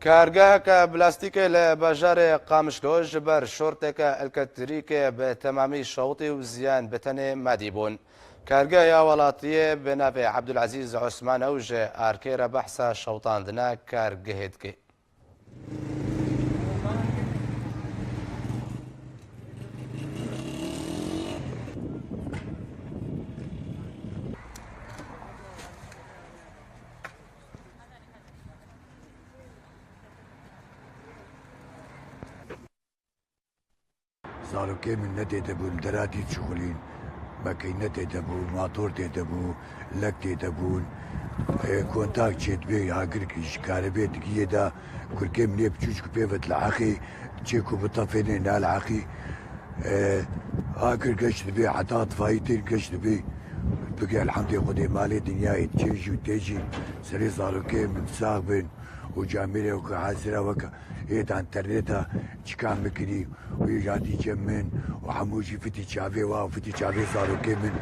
کارگاهک بلاستیکی لباجار قامشلوج بر شورتک الکتریک به تمامی شوطی و زیان بتنه مدی بون. کارگاه ولاتی به نام عبدالعزیز عثمان اوج آرکیر بحث شوطاندنا کارگهید که. زارو من نتيجة دراتي شغلين ماكينة تبو ماتور تبو لك تبون كونتاكت شيت بي هاكرك كاربيت كيدا كل كم نيب تشوش كبيفت العاقي تشيكو بطفيني نال عاقي هاكر قشت بي عطات فايتين قشت بي بقى الحمد لله مالي دنياي تيجي وتيجي سري زارو من ساغبن وجاميري وكحاسرة وكا هيت انترنتها تشكام مكري ويجادي جمن وحموشي فتي شافي واو فتي شافي صاروا كمن